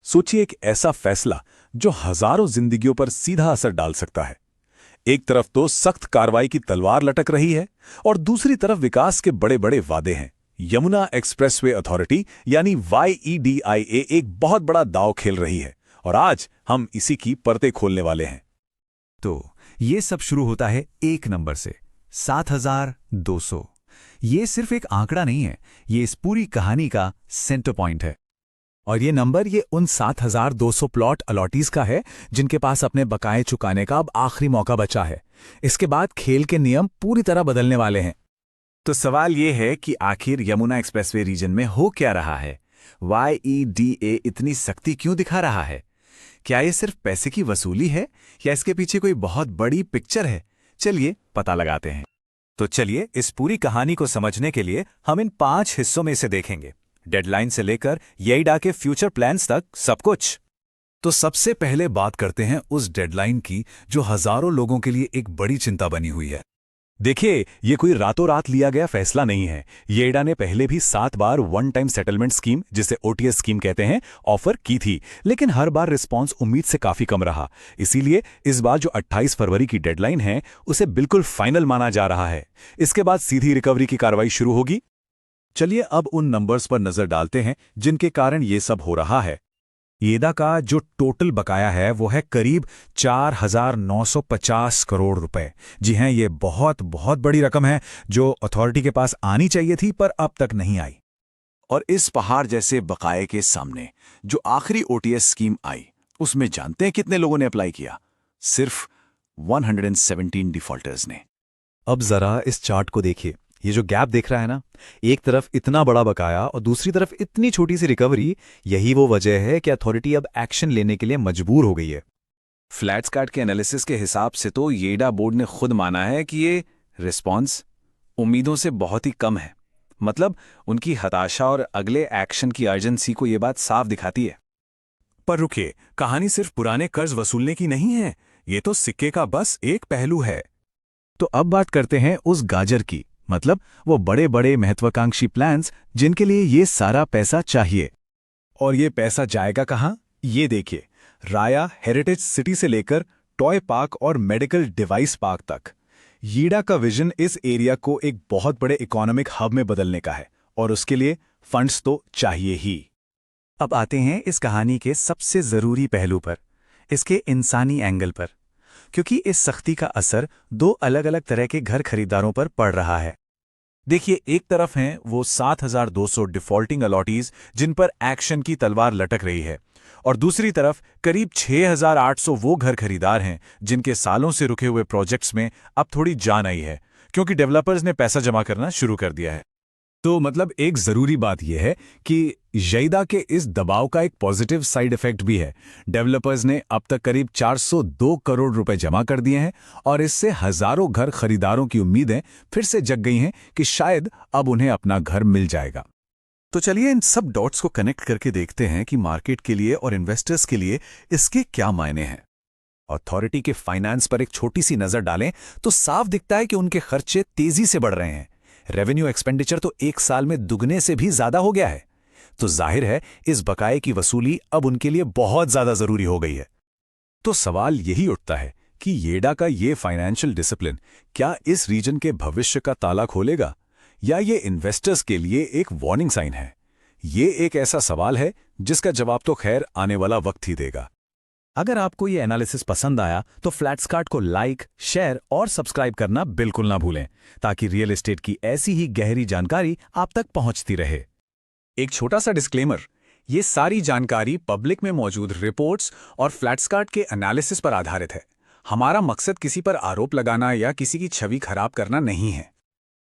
सोचिए एक ऐसा फैसला जो हजारों जिंदगियों पर सीधा असर डाल सकता है। एक तरफ तो सख्त कार्रवाई की तलवार लटक रही है और दूसरी तरफ विकास के बड़े बड़े वादे हैं। यमुना एक्सप्रेसवे अथॉरिटी यानी YEDIA एक बहुत बड़ा दांव खेल रही है और आज हम इसी की परतें खोलने वाले हैं। तो ये सब शुरू होता है एक नंबर से, 7200। ये सिर्फ एक आंकड़ा नहीं है, ये इस पूरी कहानी का सेंटर पॉइंट है। और ये नंबर ये उन 7200 प्लॉट अलॉटीज का है जिनके पास अपने बकाए चुकाने का अब आखिरी मौका बचा है। इसके बाद खेल के नियम पूरी तरह बदलने वाले हैं। तो सवाल ये है कि आखिर यमुना एक्सप्रेसवे रीजन में हो क्या रहा है? YEDA इतनी सख्ती क्यों दिखा रहा है? क्या ये सिर्फ पैसे की वसूली है या इसके पीछे कोई बहुत बड़ी पिक्चर है? चलिए पता लगाते हैं। तो चलिए इस पूरी कहानी को समझने के लिए हम इन 5 हिस्सों में इसे देखेंगे, डेडलाइन से लेकर येइडा के फ्यूचर प्लान्स तक, सब कुछ। तो सबसे पहले बात करते हैं उस डेडलाइन की जो हजारों लोगों के लिए एक बड़ी चिंता बनी हुई है। देखिए, ये कोई रातों रात लिया गया फैसला नहीं है। येइडा ने पहले भी 7 बार वन टाइम सेटलमेंट स्कीम, जिसे OTS स्कीम कहते हैं, ऑफर की थी, लेकिन हर बार रिस्पांस उम्मीद से काफी कम रहा। इसीलिए इस बार जो 28 फरवरी की डेडलाइन है उसे बिल्कुल फाइनल माना जा रहा है। इसके बाद सीधी रिकवरी की कार्रवाई शुरू होगी। चलिए अब उन नंबर्स पर नजर डालते हैं जिनके कारण ये सब हो रहा है। येइडा का जो टोटल बकाया है वो है करीब 4950 करोड़ रुपए। जी हैं, ये बहुत बहुत बड़ी रकम है जो अथॉरिटी के पास आनी चाहिए थी पर अब तक नहीं आई। और इस पहाड़ जैसे बकाये के सामने जो आखिरी OTS स्कीम आई, उसमें जानते हैं कितने लोगों ने अप्लाई किया? सिर्फ 117 डिफॉल्टर्स ने। अब जरा इस चार्ट को देखिए, ये जो गैप देख रहा है ना, एक तरफ इतना बड़ा बकाया और दूसरी तरफ इतनी छोटी सी रिकवरी। यही वो वजह है कि अथॉरिटी अब एक्शन लेने के लिए मजबूर हो गई है। फ्लैट स्काट के एनालिसिस के हिसाब से तो येइडा बोर्ड ने खुद माना है कि ये रिस्पॉन्स उम्मीदों से बहुत ही कम है। मतलब उनकी हताशा और अगले एक्शन की अर्जेंसी को ये बात साफ दिखाती है। पर रुकिए, कहानी सिर्फ पुराने कर्ज वसूलने की नहीं है, ये तो सिक्के का बस एक पहलू है। तो अब बात करते हैं उस गाजर की, मतलब वो बड़े बड़े महत्वाकांक्षी प्लान्स जिनके लिए ये सारा पैसा चाहिए। और ये पैसा जाएगा कहाँ? ये देखिए, राया हेरिटेज सिटी से लेकर टॉय पार्क और मेडिकल डिवाइस पार्क तक। येइडा का विजन इस एरिया को एक बहुत बड़े इकोनॉमिक हब में बदलने का है और उसके लिए फंड्स तो चाहिए ही। अब आते हैं इस कहानी के सबसे जरूरी पहलू पर, इसके इंसानी एंगल पर, क्योंकि इस सख्ती का असर 2 अलग अलग तरह के घर खरीदारों पर पड़ रहा है। देखिए, एक तरफ हैं वो 7200 डिफॉल्टिंग अलॉटीज जिन पर एक्शन की तलवार लटक रही है, और दूसरी तरफ करीब 6800 वो घर खरीदार हैं जिनके सालों से रुके हुए प्रोजेक्ट्स में अब थोड़ी जान आई है क्योंकि डेवलपर्स ने पैसा जमा करना शुरू कर दिया है। तो मतलब एक जरूरी बात यह है कि येइडा के इस दबाव का एक पॉजिटिव साइड इफेक्ट भी है। डेवलपर्स ने अब तक करीब 402 करोड़ रुपए जमा कर दिए हैं और इससे हजारों घर खरीदारों की उम्मीदें फिर से जग गई हैं कि शायद अब उन्हें अपना घर मिल जाएगा। तो चलिए इन सब डॉट्स को कनेक्ट करके देखते हैं कि मार्केट के लिए और इन्वेस्टर्स के लिए इसके क्या मायने हैं। अथॉरिटी के फाइनेंस पर एक छोटी सी नजर डालें तो साफ दिखता है कि उनके खर्चे तेजी से बढ़ रहे हैं। रेवेन्यू एक्सपेंडिचर तो एक साल में दुगने से भी ज्यादा हो गया है। तो जाहिर है इस बकाये की वसूली अब उनके लिए बहुत ज्यादा जरूरी हो गई है। तो सवाल यही उठता है कि येइडा का ये फाइनेंशियल डिसिप्लिन क्या इस रीजन के भविष्य का ताला खोलेगा या ये इन्वेस्टर्स के लिए एक वार्निंग साइन है? ये एक ऐसा सवाल है जिसका जवाब तो खैर आने वाला वक्त ही देगा। अगर आपको ये एनालिसिस पसंद आया तो फ्लैट स्काट को लाइक, शेयर और सब्सक्राइब करना बिल्कुल ना भूलें ताकि रियल एस्टेट की ऐसी ही गहरी जानकारी आप तक पहुंचती रहे। एक छोटा सा डिस्क्लेमर, ये सारी जानकारी पब्लिक में मौजूद रिपोर्ट्स और फ्लैट स्काट के एनालिसिस पर आधारित है। हमारा मकसद किसी पर आरोप लगाना या किसी की छवि खराब करना नहीं है।